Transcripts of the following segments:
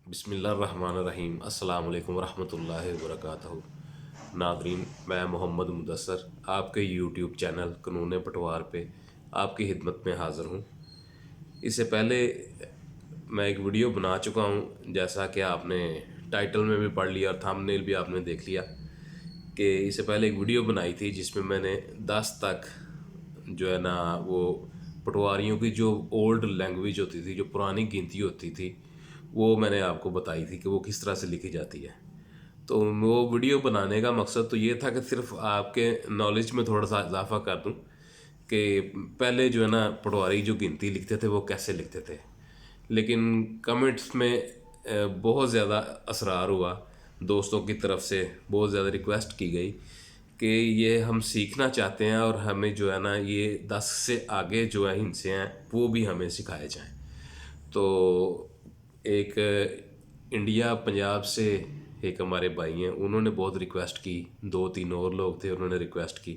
बिस्मिल्लाहिर्रहमानिर्रहीम अस्सलाम वालेकुम रहमतुल्लाहि व बरकातहू। नादरीन, मैं मोहम्मद मुदस्सर आपके यूट्यूब चैनल कानून पटवार पे आपकी खिदमत में हाज़िर हूँ। इससे पहले मैं एक वीडियो बना चुका हूँ, जैसा कि आपने टाइटल में भी पढ़ लिया और थंबनेल भी आपने देख लिया कि इससे पहले एक वीडियो बनाई थी जिसमें मैंने 10 तक जो है ना वो पटवारियों की जो ओल्ड लैंग्वेज होती थी, जो पुरानी गिनती होती थी, वो मैंने आपको बताई थी कि वो किस तरह से लिखी जाती है। तो वो वीडियो बनाने का मकसद तो ये था कि सिर्फ आपके नॉलेज में थोड़ा सा इजाफा कर दूं कि पहले जो है ना पटवारी जो गिनती लिखते थे वो कैसे लिखते थे। लेकिन कमेंट्स में बहुत ज़्यादा असरार हुआ, दोस्तों की तरफ से बहुत ज़्यादा रिक्वेस्ट की गई कि ये हम सीखना चाहते हैं और हमें जो है ना ये 10 से आगे जो है हिंसे हैं वो भी हमें सिखाए जाएं। तो एक इंडिया पंजाब से एक हमारे भाई हैं, उन्होंने बहुत रिक्वेस्ट की, 2-3 और लोग थे, उन्होंने रिक्वेस्ट की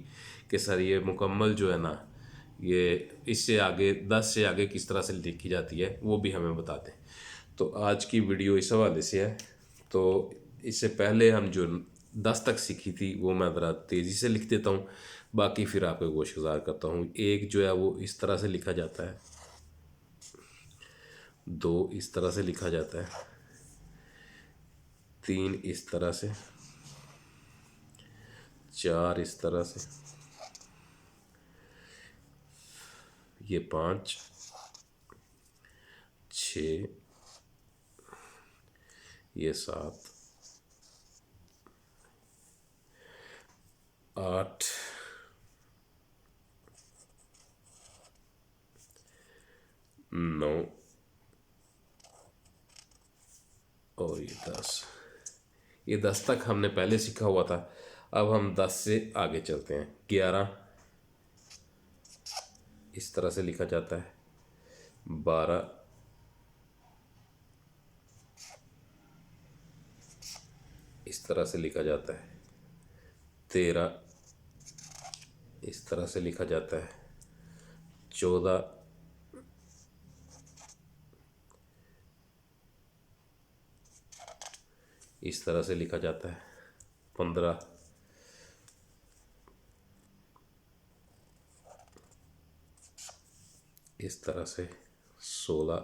कि सर ये मुकम्मल जो है ना ये इससे आगे 10 से आगे किस तरह से लिखी जाती है वो भी हमें बता दें। तो आज की वीडियो इस हवाले से है। तो इससे पहले हम जो 10 तक सीखी थी वो मैं ज़रा तेज़ी से लिख देता हूँ, बाकी फिर आपको गोशगुजार करता हूँ। एक जो है वो इस तरह से लिखा जाता है, 2 इस तरह से लिखा जाता है, 3 इस तरह से, 4 इस तरह से, ये 5, 6, ये 7, 8, 9 और ये 10। ये 10 तक हमने पहले सीखा हुआ था। अब हम 10 से आगे चलते हैं। 11 इस तरह से लिखा जाता है, 12 इस तरह से लिखा जाता है, 13 इस तरह से लिखा जाता है, 14 इस तरह से लिखा जाता है, 15 इस तरह से, 16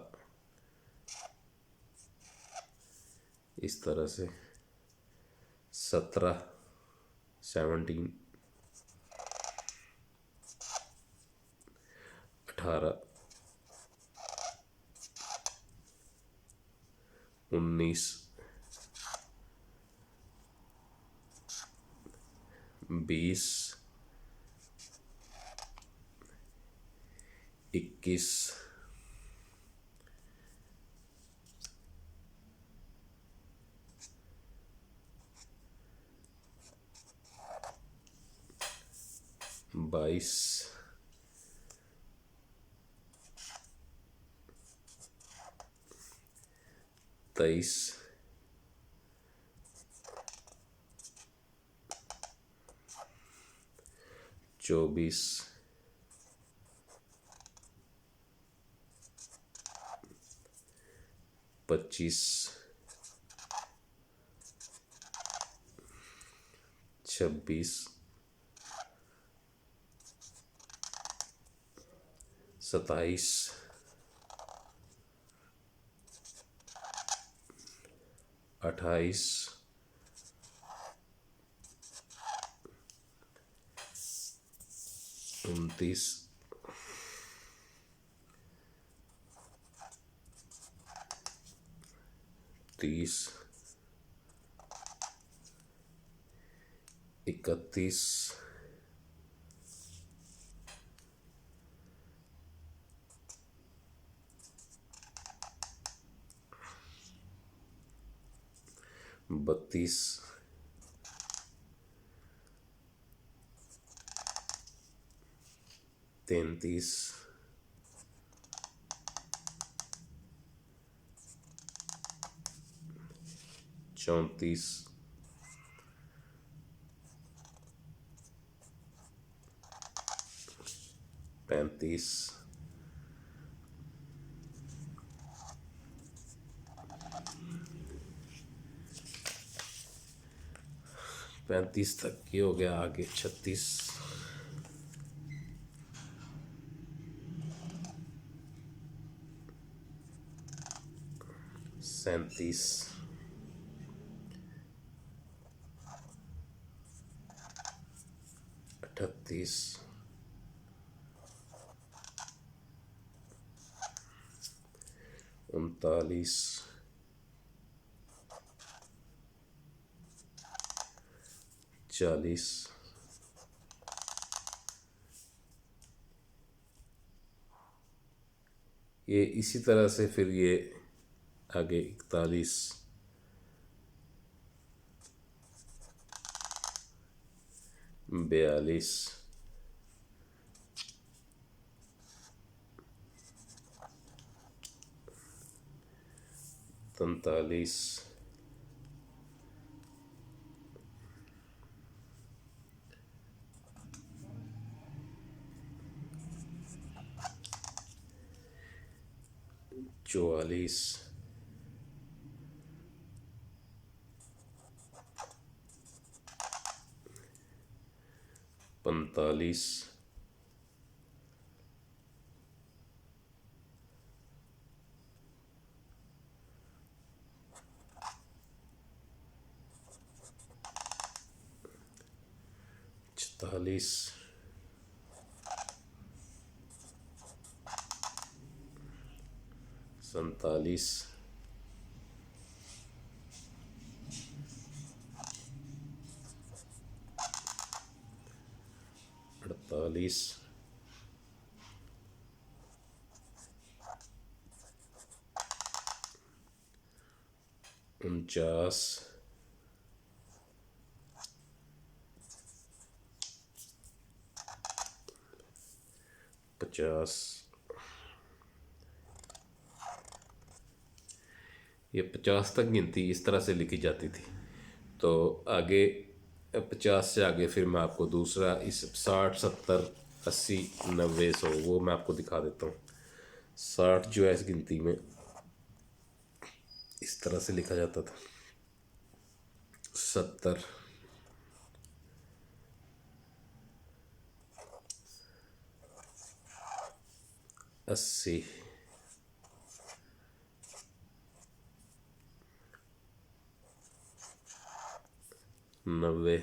इस तरह से, 17 17, 18 19 20 21 22 23 24 25 26 27 28 29 30 31 32 33 34 35 36 35 तक ये हो गया, आगे 36, 37, 38, 39, 40, ये इसी तरह से फिर ये आगे 41, 42, 43, 44, 45, 46, 47, 48, 49, 50, ये 50 तक गिनती इस तरह से लिखी जाती थी। तो आगे 50 से आगे फिर मैं आपको दूसरा इस 60, 70, 80, 90, 100 वो मैं आपको दिखा देता हूँ। 60 जो है इस गिनती में इस तरह से लिखा जाता था। 70, 80, 90,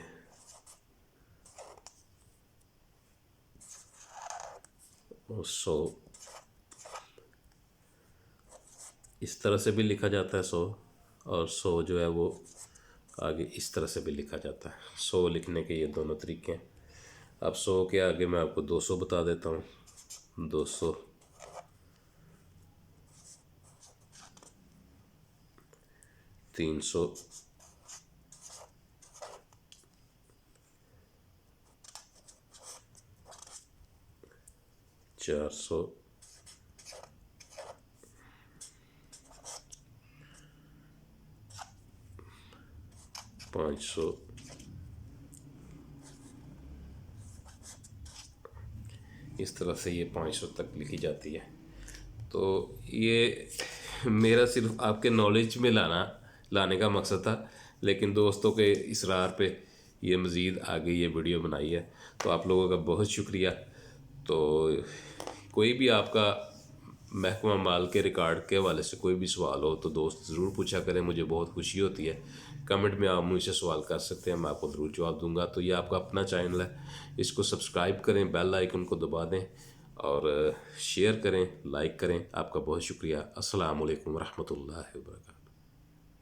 100 इस तरह से भी लिखा जाता है 100, और 100 जो है वो आगे इस तरह से भी लिखा जाता है। 100 लिखने के ये दोनों तरीके हैं। अब 100 के आगे मैं आपको 200 बता देता हूँ। 200, 300, 400, 500, इस तरह से ये 500 तक लिखी जाती है। तो ये मेरा सिर्फ आपके नॉलेज में लाने का मकसद था, लेकिन दोस्तों के इसरार पे ये मज़ीद आगे ये वीडियो बनाई है, तो आप लोगों का बहुत शुक्रिया। तो कोई भी आपका महकमा माल के रिकॉर्ड के हवाले से कोई भी सवाल हो तो दोस्त ज़रूर पूछा करें, मुझे बहुत खुशी होती है। कमेंट में आप मुझसे सवाल कर सकते हैं, मैं आपको ज़रूर जवाब दूंगा। तो ये आपका अपना चैनल है, इसको सब्सक्राइब करें, बेल आइकन को दबा दें और शेयर करें, लाइक करें। आपका बहुत शुक्रिया। अस्सलाम वालेकुम रहमतुल्लाहि व बरकातहू।